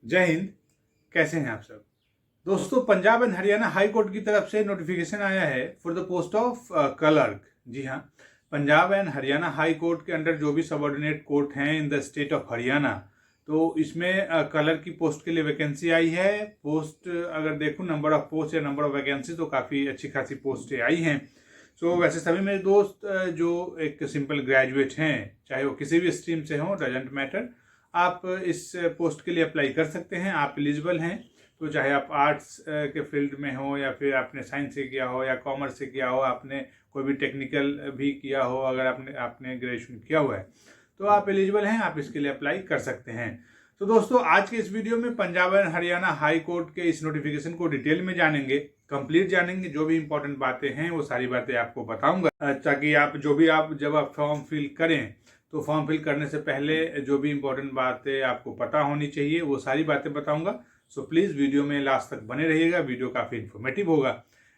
जय हिंद। कैसे हैं आप सब दोस्तों। Punjab and Haryana high court की तरफ से नोटिफिकेशन आया है for the post of clerk. जी हाँ, Punjab and Haryana high court के अंडर जो भी सबऑर्डिनेट कोर्ट हैं in the state of Haryana, तो इसमें क्लर्क की पोस्ट के लिए वैकेंसी आई है। पोस्ट अगर देखूं, नंबर ऑफ पोस्ट या नंबर ऑफ वैकेंसी, तो काफ़ी अच्छी खासी पोस्टें आई हैं। सो वैसे सभी मेरे दोस्त जो एक सिंपल ग्रेजुएट हैं, चाहे वो किसी भी स्ट्रीम से हों, डजेंट मैटर, आप इस पोस्ट के लिए अप्लाई कर सकते हैं। आप एलिजिबल हैं, तो चाहे आप आर्ट्स के फील्ड में हो या फिर आपने साइंस से किया हो या कॉमर्स से किया हो, आपने कोई भी टेक्निकल भी किया हो, अगर आपने ग्रेजुएशन किया हुआ है तो आप एलिजिबल हैं, आप इसके लिए अप्लाई कर सकते हैं। तो दोस्तों, आज के इस वीडियो में Punjab and Haryana high court के इस नोटिफिकेशन को डिटेल में जानेंगे, कंप्लीट जानेंगे। जो भी इंपॉर्टेंट बातें हैं वो सारी बातें आपको बताऊंगा, ताकि आप जब आप फॉर्म फिल करें तो फॉर्म फिल करने से पहले जो भी इंपॉर्टेंट बातें आपको पता होनी चाहिए वो सारी बातें बताऊंगा। सो प्लीज़ वीडियो में लास्ट तक बने रहिएगा, वीडियो काफ़ी इन्फॉर्मेटिव होगा।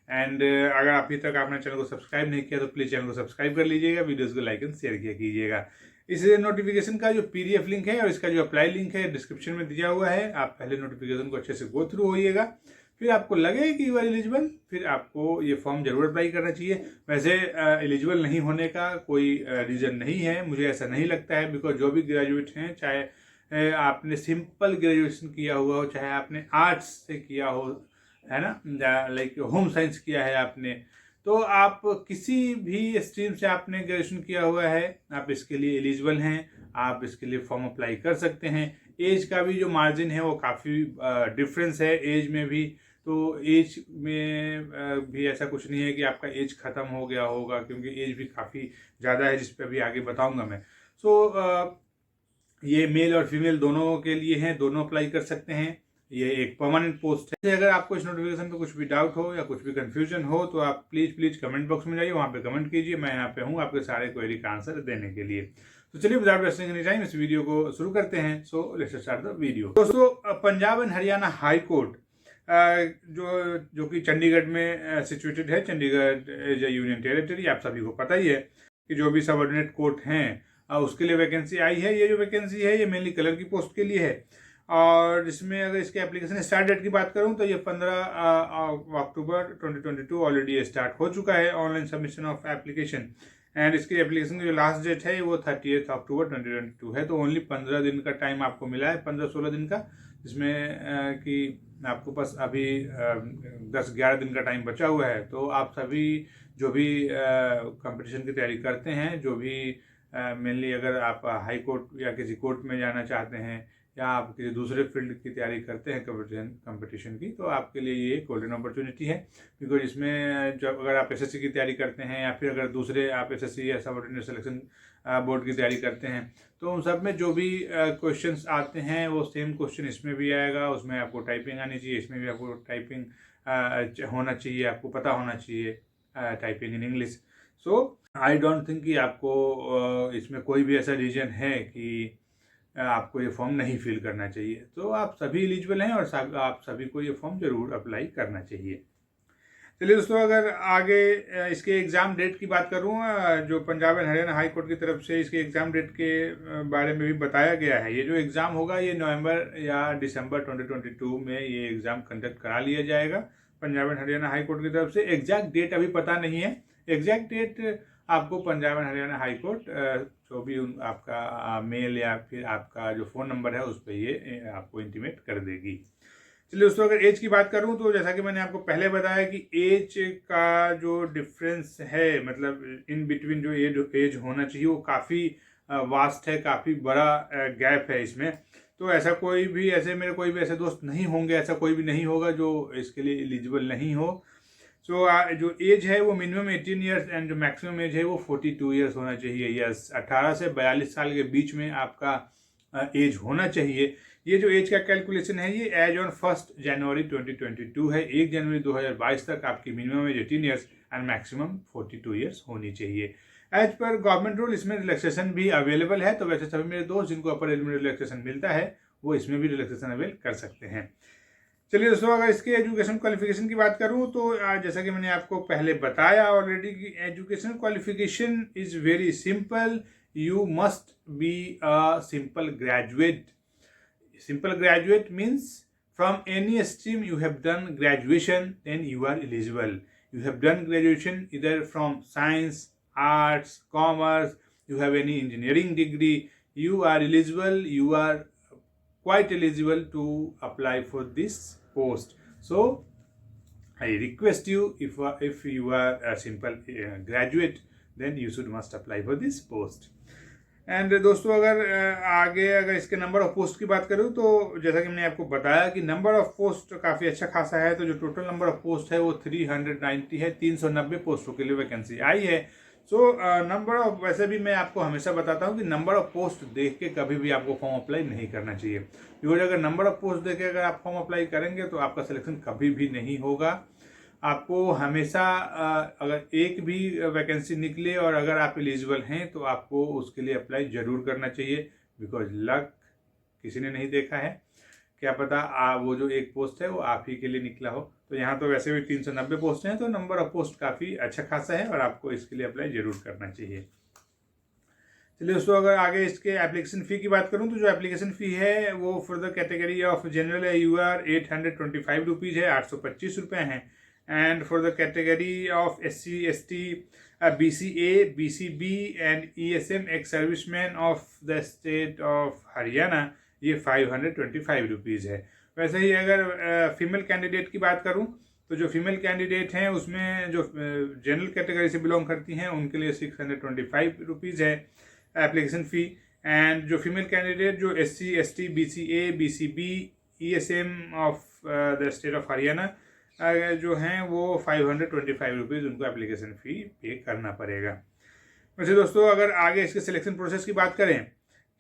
एंड अगर अभी तक आपने चैनल को सब्सक्राइब नहीं किया तो प्लीज़ चैनल को सब्सक्राइब कर लीजिएगा, वीडियोस को लाइक एंड शेयर किया कीजिएगा। इस नोटिफिकेशन का जो PDF लिंक है और इसका जो अप्लाई लिंक है डिस्क्रिप्शन में दिया हुआ है। आप पहले नोटिफिकेशन को अच्छे से गो थ्रू होइएगा, फिर आपको लगे कि यू आर एलिजिबल, फिर आपको ये फॉर्म जरूर अप्लाई करना चाहिए। वैसे एलिजिबल नहीं होने का कोई रीज़न नहीं है, मुझे ऐसा नहीं लगता है। बिकॉज जो भी ग्रेजुएट हैं, चाहे आपने सिंपल ग्रेजुएशन किया हुआ हो, चाहे आपने आर्ट्स से किया हो, है ना, लाइक होम साइंस किया है आपने, तो आप किसी भी स्ट्रीम से आपने ग्रेजुएशन किया हुआ है, आप इसके लिए एलिजिबल हैं, आप इसके लिए फॉर्म अप्लाई कर सकते हैं। एज का भी जो मार्जिन है वो काफ़ी डिफरेंस है एज में भी। तो एज में भी ऐसा कुछ नहीं है कि आपका एज ख़त्म हो गया होगा, क्योंकि एज भी काफ़ी ज़्यादा है, जिस पे अभी आगे बताऊंगा मैं। सो ये मेल और फीमेल दोनों के लिए हैं, दोनों अप्लाई कर सकते हैं। ये एक परमानेंट पोस्ट है। अगर आपको इस नोटिफिकेशन पे कुछ भी डाउट हो या कुछ भी कंफ्यूजन हो तो आप प्लीज़ कमेंट बॉक्स में जाइए, वहाँ पे कमेंट कीजिए। मैं यहाँ पे हूँ आपके सारे क्वेरी का आंसर देने के लिए। तो चलिए विदाउट वेस्टिंग एनी टाइम इस वीडियो को शुरू करते हैं। So let's start the video. दोस्तों, Punjab and Haryana high court जो कि चंडीगढ़ में सिचुएटेड है। Chandigarh as a union territory, आप सभी को पता ही है कि जो भी सबऑर्डिनेट कोर्ट हैं उसके लिए वैकेंसी आई है। ये जो वैकेंसी है ये मेनली कलर की पोस्ट के लिए है। और इसमें अगर इसके एप्लीकेशन स्टार्ट डेट की बात करूं तो ये 15 अक्टूबर 2022 ऑलरेडी स्टार्ट हो चुका है, online submission of application. And इसकी एप्लीकेशन की जो लास्ट डेट है वो 30 अक्टूबर 2022 है। तो ओनली 15 दिन का टाइम आपको मिला है, 15-16 दिन का, जिसमें कि आपको बस अभी 10-11 दिन का टाइम बचा हुआ है। तो आप सभी जो भी कंपटीशन की तैयारी करते हैं, जो भी मेनली अगर आप हाई कोर्ट या किसी कोर्ट में जाना चाहते हैं या आप किसी दूसरे फील्ड की तैयारी करते हैं कंपटीशन की, तो आपके लिए ये गोल्डन अपॉर्चुनिटी है। बिकॉज इसमें जब अगर आप SSC की तैयारी करते हैं या फिर अगर दूसरे आप SSC या सबऑर्डिनेट सिलेक्शन बोर्ड की तैयारी करते हैं, तो उन सब में जो भी क्वेश्चंस आते हैं वो सेम क्वेश्चन इसमें भी आएगा। उसमें आपको टाइपिंग आनी चाहिए, इसमें भी आपको टाइपिंग होना चाहिए, आपको पता होना चाहिए typing in English. So I don't think कि आपको इसमें कोई भी ऐसा रीजन है कि आपको ये फॉर्म नहीं फिल करना चाहिए। तो आप सभी एलिजिबल हैं और आप सभी को ये फॉर्म जरूर अप्लाई करना चाहिए। चलिए दोस्तों, अगर आगे इसके एग्ज़ाम डेट की बात करूँ, जो Punjab and Haryana high court की तरफ से इसके एग्ज़ाम डेट के बारे में भी बताया गया है। ये जो एग्ज़ाम होगा ये नवंबर या दिसंबर 2022 में ये एग्ज़ाम कंडक्ट करा लिया जाएगा Punjab and Haryana high court की तरफ से। एग्जैक्ट डेट अभी पता नहीं है। एग्जैक्ट डेट आपको Punjab and Haryana high court जो भी आपका मेल या फिर आपका जो फ़ोन नंबर है उस पर ये आपको इंटीमेट कर देगी। चलिए दोस्तों, अगर एज की बात करूं तो जैसा कि मैंने आपको पहले बताया कि एज का जो डिफरेंस है, मतलब इन बिटवीन जो एज होना चाहिए वो काफ़ी वास्ट है, काफ़ी बड़ा गैप है इसमें। तो ऐसा कोई भी मेरे कोई भी ऐसे दोस्त नहीं होंगे, ऐसा कोई भी नहीं होगा जो इसके लिए एलिजिबल नहीं हो। सो जो एज है वो मिनिमम 18 ईयर्स एंड जो मैक्सिमम एज है वो 42 ईयर्स होना चाहिए। यस, 18 से 42 साल के बीच में आपका एज होना चाहिए। ये जो एज का कैलकुलेशन है ये एज ऑन 1 जनवरी 2022 है। 1 जनवरी 2022 तक आपकी minimum age 18 years and maximum 42 years होनी चाहिए। एज पर गवर्नमेंट रूल इसमें रिलैक्सेशन भी अवेलेबल है। तो वैसे सभी मेरे दोस्त जिनको अपर एज में रिलैक्सेशन मिलता है वो इसमें भी रिलैक्सेशन अवेल कर सकते हैं। चलिए दोस्तों, अगर इसके एजुकेशन क्वालिफिकेशन की बात करूं तो जैसा कि मैंने आपको पहले बताया ऑलरेडी कि education qualification is very simple. You must be a simple graduate. simple graduate means from any stream you have done graduation, then you are eligible. You have done graduation either from science, arts, commerce, you have any engineering degree, you are eligible, you are quite eligible to apply for this post. So I request you, if you are a simple graduate, then you should must apply for this post. And दोस्तों अगर इसके number of post की बात करूँ तो जैसा कि मैंने आपको बताया कि नंबर ऑफ पोस्ट काफ़ी अच्छा खासा है। तो जो टोटल नंबर ऑफ पोस्ट है वो 390 है। 390 पोस्टों के लिए वैकेंसी आई है। सो नंबर ऑफ, वैसे भी मैं आपको हमेशा बताता हूँ कि नंबर ऑफ पोस्ट देख के कभी भी आपको फॉर्म अप्लाई नहीं करना चाहिए, बिकॉज अगर नंबर ऑफ पोस्ट देख के अगर आप फॉर्म अप्लाई करेंगे तो आपका सिलेक्शन कभी भी नहीं होगा। आपको हमेशा अगर एक भी वैकेंसी निकले और अगर आप एलिजिबल हैं तो आपको उसके लिए अप्लाई ज़रूर करना चाहिए, बिकॉज लक किसी ने नहीं देखा है, क्या पता वो जो एक पोस्ट है वो आप ही के लिए निकला हो। तो यहाँ तो वैसे भी 390 पोस्ट हैं, तो नंबर ऑफ पोस्ट काफ़ी अच्छा खासा है और आपको इसके लिए अप्लाई ज़रूर करना चाहिए। चलिए दोस्तों, अगर आगे इसके एप्लीकेशन फ़ी की बात करूँ तो जो एप्लीकेशन फ़ी है वो for the category of general UR 825 rupees है, 825 रुपये हैं। And for the category of SC, ST, BCA, BCB and ESM ex serviceman of the state of Haryana, ये 525 रुपीज़ है। वैसे ही अगर फीमेल कैंडिडेट की बात करूं तो जो फीमेल कैंडिडेट हैं उसमें जो जनरल कैटेगरी से बिलोंग करती हैं उनके लिए 625 रुपीज़ है एप्लीकेशन फ़ी। एंड जो फीमेल कैंडिडेट जो SC, ST, BCA, BCB, ESM of the state of Haryana जो हैं वो 525 रुपीज़ उनको एप्लीकेशन फ़ी पे करना पड़ेगा। वैसे दोस्तों अगर आगे इसके सिलेक्शन प्रोसेस की बात करें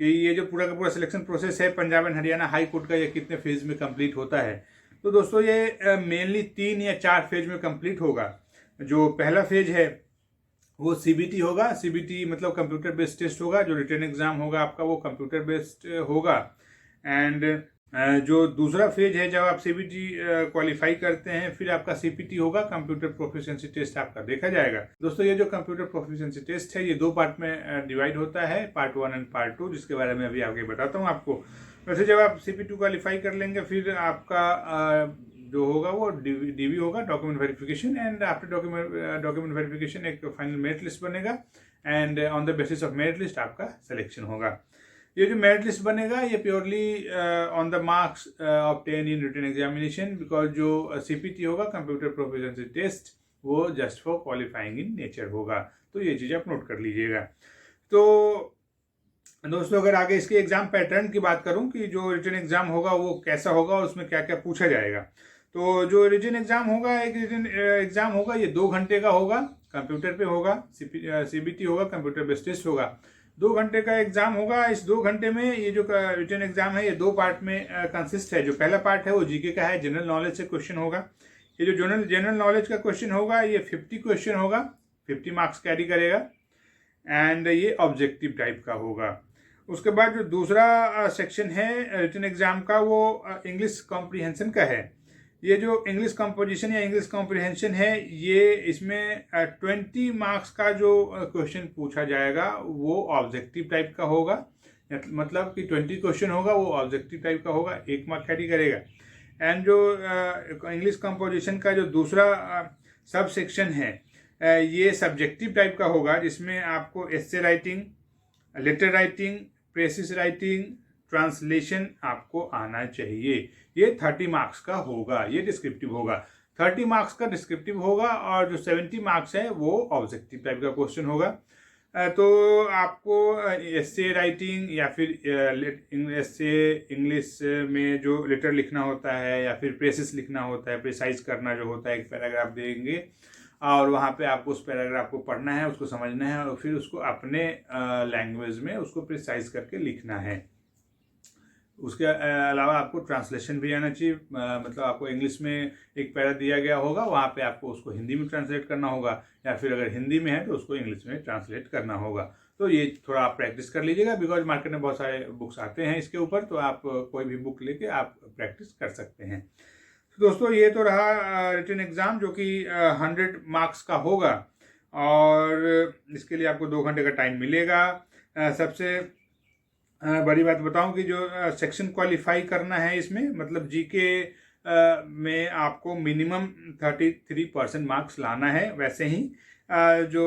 कि ये जो पूरा का पूरा सिलेक्शन प्रोसेस है Punjab and Haryana high court का, ये कितने फेज़ में कंप्लीट होता है, तो दोस्तों ये मेनली 3 या 4 फेज में कंप्लीट होगा। जो पहला फेज है वो CBT होगा। CBT मतलब कंप्यूटर बेस्ड टेस्ट होगा। जो रिटन एग्ज़ाम होगा आपका वो कंप्यूटर बेस्ड होगा। एंड जो दूसरा फेज है जब आप CBT क्वालिफाई करते हैं फिर आपका CPT होगा, कंप्यूटर प्रोफिशिएंसी टेस्ट आपका देखा जाएगा। दोस्तों ये जो कंप्यूटर प्रोफिशिएंसी टेस्ट है ये 2 पार्ट में डिवाइड होता है, पार्ट 1 एंड पार्ट 2, जिसके बारे में अभी आगे बताता हूँ आपको। वैसे जब आप CPT क्वालिफाई कर लेंगे फिर आपका जो होगा वो DV होगा, document verification. And after document verification एक फाइनल मेरिट लिस्ट बनेगा and on the basis of merit list आपका सिलेक्शन होगा। ये जो मेरिट लिस्ट बनेगा ये purely on the marks obtain in written examination, because जो CPT होगा कंप्यूटर प्रोफिशिएंसी टेस्ट वो just for qualifying in nature होगा। तो ये चीज़ आप नोट कर लीजिएगा। तो दोस्तों अगर आगे इसके एग्जाम पैटर्न की बात करूं कि जो रिटन एग्जाम होगा वो कैसा होगा और उसमें क्या क्या पूछा जाएगा, तो जो रिटन एग्जाम होगा, एक रिटन एग्जाम होगा ये 2 घंटे का होगा, कंप्यूटर पे होगा। CBT होगा, कंप्यूटर बेस्ड टेस्ट होगा। 2 घंटे का एग्जाम होगा। इस 2 घंटे में ये जो रिटन एग्जाम है ये 2 पार्ट में कंसिस्ट है। जो पहला पार्ट है वो जीके का है, जनरल नॉलेज से क्वेश्चन होगा। ये जो जनरल नॉलेज का क्वेश्चन होगा ये 50 क्वेश्चन होगा, 50 मार्क्स कैरी करेगा एंड ये ऑब्जेक्टिव टाइप का होगा। उसके बाद जो दूसरा सेक्शन है रिटन एग्जाम का वो इंग्लिश कॉम्प्रिहेंशन का है। ये जो इंग्लिश कंपोजिशन या इंग्लिश कॉम्प्रिहेंशन है ये इसमें 20 मार्क्स का जो क्वेश्चन पूछा जाएगा वो ऑब्जेक्टिव टाइप का होगा। मतलब कि 20 क्वेश्चन होगा वो ऑब्जेक्टिव टाइप का होगा, 1 मार्क कैरी करेगा। एंड जो इंग्लिश कंपोजिशन का जो दूसरा सब सेक्शन है ये सब्जेक्टिव टाइप का होगा, जिसमें आपको essay writing, letter writing, precis writing, translation आपको आना चाहिए। ये 30 मार्क्स का होगा, ये डिस्क्रिप्टिव होगा। 30 मार्क्स का डिस्क्रिप्टिव होगा और जो 70 मार्क्स है वो ऑब्जेक्टिव टाइप का क्वेश्चन होगा। तो आपको एस्से राइटिंग या फिर एस्से इंग्लिश में जो लेटर लिखना होता है या फिर प्रेसिस लिखना होता है, प्रिसाइज करना जो होता है, एक पैराग्राफ देंगे और वहाँ पे आपको उस पैराग्राफ को पढ़ना है, उसको समझना है और फिर उसको अपने लैंग्वेज में उसको प्रिसाइज करके लिखना है। उसके अलावा आपको ट्रांसलेशन भी आना चाहिए। मतलब आपको इंग्लिश में एक पैरा दिया गया होगा, वहाँ पे आपको उसको हिंदी में ट्रांसलेट करना होगा या फिर अगर हिंदी में है तो उसको इंग्लिश में ट्रांसलेट करना होगा। तो ये थोड़ा आप प्रैक्टिस कर लीजिएगा, बिकॉज मार्केट में बहुत सारे बुक्स आते हैं इसके ऊपर, तो आप कोई भी बुक लेके आप प्रैक्टिस कर सकते हैं। तो दोस्तों ये तो रहा रिटन एग्ज़ाम जो कि 100 मार्क्स का होगा और इसके लिए आपको 2 घंटे का टाइम मिलेगा। सबसे बड़ी बात बताऊं कि जो सेक्शन क्वालिफाई करना है इसमें, मतलब जीके में आपको मिनिमम 33% मार्क्स लाना है। वैसे ही जो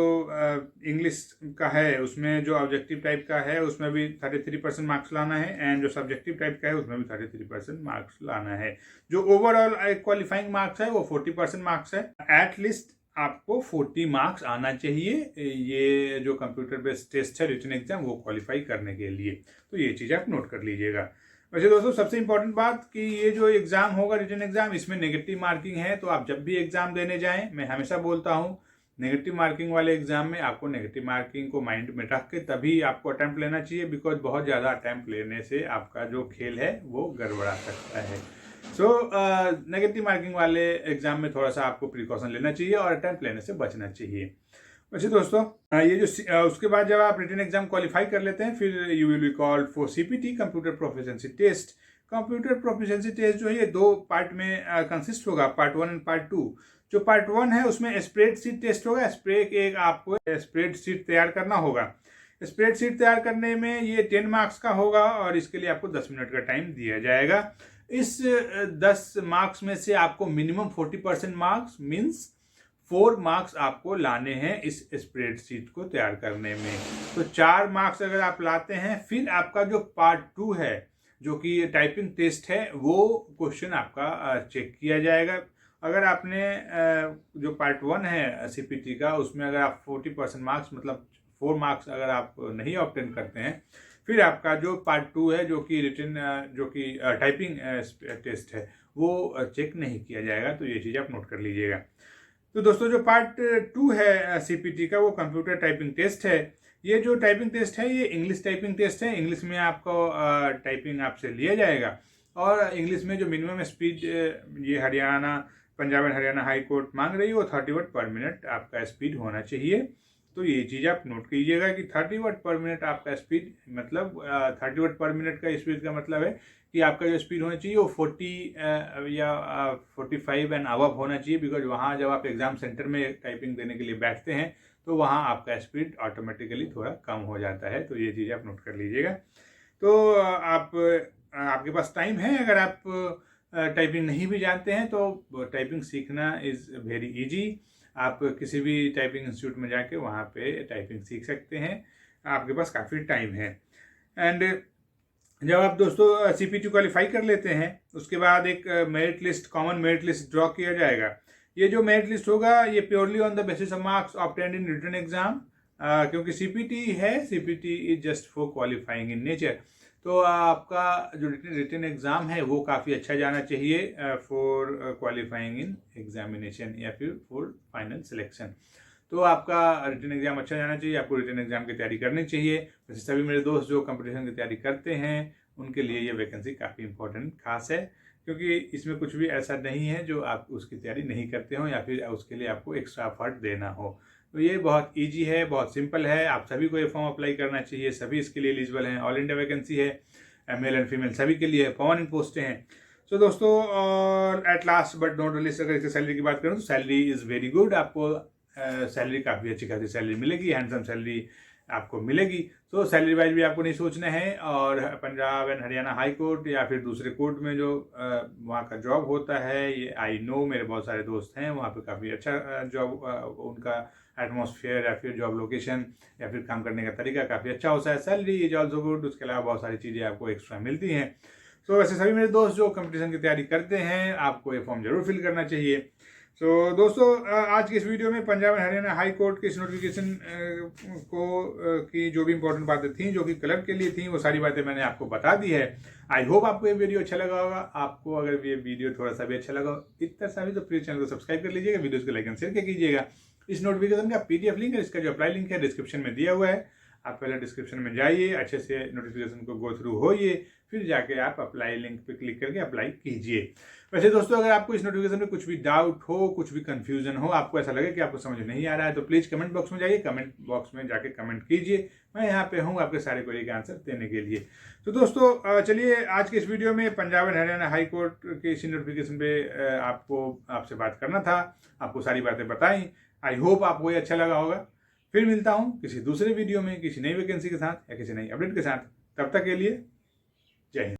इंग्लिश का है उसमें जो ऑब्जेक्टिव टाइप का है उसमें भी 33% मार्क्स लाना है, एंड जो सब्जेक्टिव टाइप का है उसमें भी 33% मार्क्स लाना है। जो ओवरऑल क्वालिफाइंग मार्क्स है वो 40% मार्क्स है। एटलीस्ट आपको 40 मार्क्स आना चाहिए ये जो कंप्यूटर बेस्ड टेस्ट है, रिटन एग्जाम, वो क्वालिफाई करने के लिए। तो ये चीज़ आप नोट कर लीजिएगा। वैसे दोस्तों सबसे इंपॉर्टेंट बात कि ये जो एग्जाम होगा रिटन एग्जाम, इसमें नेगेटिव मार्किंग है। तो आप जब भी एग्जाम देने जाएं, मैं हमेशा बोलता हूँ नेगेटिव मार्किंग वाले एग्जाम में आपको नेगेटिव मार्किंग को माइंड में रख के तभी आपको अटैम्प्ट लेना चाहिए, बिकॉज बहुत ज़्यादा अटैम्प्ट लेने से आपका जो खेल है वो गड़बड़ा सकता है। सो नेगेटिव मार्किंग वाले एग्जाम में थोड़ा सा आपको प्रिकॉशन लेना चाहिए और अटैम्प्ट लेने से बचना चाहिए। वैसे दोस्तों ये जो उसके बाद जब आप रिटन एग्जाम क्वालिफाई कर लेते हैं, फिर you will be called for CPT, computer proficiency test. Computer proficiency test जो है ये 2 पार्ट में कंसिस्ट होगा, पार्ट 1 एंड पार्ट 2। जो पार्ट 1 है उसमें स्प्रेडशीट टेस्ट होगा। एक आपको स्प्रेडशीट तैयार करना होगा। स्प्रेडशीट तैयार करने में ये 10 मार्क्स का होगा और इसके लिए आपको 10 मिनट का टाइम दिया जाएगा। इस 10 मार्क्स में से आपको मिनिमम 40% मार्क्स मीन्स 4 मार्क्स आपको लाने हैं इस स्प्रेडशीट को तैयार करने में। तो 4 मार्क्स अगर आप लाते हैं, फिर आपका जो पार्ट 2 है जो कि टाइपिंग टेस्ट है, वो क्वेश्चन आपका चेक किया जाएगा। अगर आपने जो पार्ट 1 है सीपीटी का, उसमें अगर आप 40% मार्क्स मतलब 4 मार्क्स अगर आप नहीं ऑब्टेन करते हैं, फिर आपका जो पार्ट 2 है जो कि रिटन जो कि टाइपिंग टेस्ट है वो चेक नहीं किया जाएगा। तो ये चीज़ आप नोट कर लीजिएगा। तो दोस्तों जो पार्ट 2 है सीपीटी का वो कंप्यूटर टाइपिंग टेस्ट है। ये जो टाइपिंग टेस्ट है ये इंग्लिश टाइपिंग टेस्ट है। इंग्लिश में आपको टाइपिंग आपसे लिया जाएगा और इंग्लिश में जो मिनिमम स्पीड ये Punjab and Haryana high court मांग रही है वो 30 वर्ड पर मिनट आपका स्पीड होना चाहिए। तो ये चीज़ आप नोट कीजिएगा कि 30 वर्ड पर मिनट आपका स्पीड, मतलब 30 वर्ड पर मिनट का स्पीड का मतलब है कि आपका जो स्पीड होना चाहिए वो 40 या 45 एंड अबव होना चाहिए। बिकॉज वहाँ जब आप एग्जाम सेंटर में टाइपिंग देने के लिए बैठते हैं तो वहाँ आपका स्पीड ऑटोमेटिकली थोड़ा कम हो जाता है। तो ये चीज़ आप नोट कर लीजिएगा। तो आपके पास टाइम है। अगर आप टाइपिंग नहीं भी जानते हैं तो टाइपिंग सीखना इज़ वेरी इजी। आप किसी भी टाइपिंग इंस्टीट्यूट में जाके वहाँ पे टाइपिंग सीख सकते हैं। आपके पास काफ़ी टाइम है। एंड जब आप दोस्तों सीपीटी क्वालिफाई कर लेते हैं, उसके बाद एक merit list, common merit list draw किया जाएगा। ये जो मेरिट लिस्ट होगा ये purely on the basis of marks obtained in written exam, क्योंकि सीपीटी है, CPT is just for qualifying in nature. तो आपका जो रिटन एग्ज़ाम है वो काफ़ी अच्छा जाना चाहिए फॉर क्वालिफाइंग इन एग्जामिनेशन या फिर फॉर फाइनल सिलेक्शन। तो आपका रिटन एग्ज़ाम अच्छा जाना चाहिए, आपको रिटन एग्ज़ाम की तैयारी करनी चाहिए। वैसे सभी मेरे दोस्त जो कंपटीशन की तैयारी करते हैं उनके लिए ये वैकेंसी काफ़ी इंपॉर्टेंट खास है, क्योंकि इसमें कुछ भी ऐसा नहीं है जो आप उसकी तैयारी नहीं करते हो या फिर उसके लिए आपको एक्स्ट्रा एफर्ट देना हो। तो ये बहुत इजी है, बहुत सिंपल है। आप सभी को ये फॉर्म अप्लाई करना चाहिए। सभी इसके लिए एलिजिबल हैं। ऑल इंडिया वैकेंसी है, मेल एंड फीमेल सभी के लिए परमानेंट पोस्टें हैं। सो दोस्तों, और at last but not list, अगर इसकी सैलरी की बात करूँ तो सैलरी इज़ वेरी गुड। आपको सैलरी काफ़ी अच्छी खासी सैलरी मिलेगी, हैंडसम सैलरी आपको मिलेगी। तो सैलरी वाइज भी आपको नहीं सोचना है। और Punjab and Haryana high court या फिर दूसरे कोर्ट में जो वहाँ का जॉब होता है, ये आई नो, मेरे बहुत सारे दोस्त हैं वहाँ पे, काफ़ी अच्छा जॉब उनका एटमॉस्फेयर या फिर जॉब लोकेशन या फिर काम करने का तरीका काफ़ी अच्छा होता है। Salary is also good. उसके अलावा बहुत सारी चीज़ें आपको एक्स्ट्रा मिलती हैं। सो वैसे सभी मेरे दोस्त जो कंपटीशन की तैयारी करते हैं, आपको ये फॉर्म जरूर फिल करना चाहिए। सो दोस्तों, आज की इस वीडियो में Punjab and Haryana high court के इस नोटिफिकेशन की जो भी इंपॉर्टेंट बातें थी, जो कि क्लर्क के लिए थी, वो सारी बातें मैंने आपको बता दी है। आई होप आपको ये वीडियो अच्छा लगा होगा। आपको अगर ये वीडियो थोड़ा सा भी अच्छा लगा इतना सा भी, तो प्लीज चैनल को सब्सक्राइब कर लीजिएगा, वीडियोज़ को लाइक एंड शेयर कीजिएगा। इस नोटिफिकेशन का पीडीएफ लिंक है, इसका जो अप्लाई लिंक है डिस्क्रिप्शन में दिया हुआ है। आप पहले डिस्क्रिप्शन में जाइए, अच्छे से नोटिफिकेशन को गो थ्रू होइए, फिर जाके आप अप्लाई लिंक पे क्लिक करके अप्लाई कीजिए। वैसे दोस्तों, अगर आपको इस नोटिफिकेशन में कुछ भी डाउट हो, कुछ भी कंफ्यूजन हो, आपको ऐसा लगे कि आपको समझ नहीं आ रहा है, तो प्लीज़ कमेंट बॉक्स में जाइए, कमेंट बॉक्स में जाके कमेंट कीजिए। मैं यहाँ पे हूँ आपके सारे क्वेरी का आंसर देने के लिए। तो दोस्तों, चलिए आज के इस वीडियो में Punjab and Haryana high court के इसी नोटिफिकेशन पे आपसे बात करना था, आपको सारी बातें बताई। आई होप आपको ये अच्छा लगा होगा। फिर मिलता हूँ किसी दूसरे वीडियो में, किसी नई वैकेंसी के साथ या किसी नई अपडेट के साथ। तब तक के लिए जय हिंद।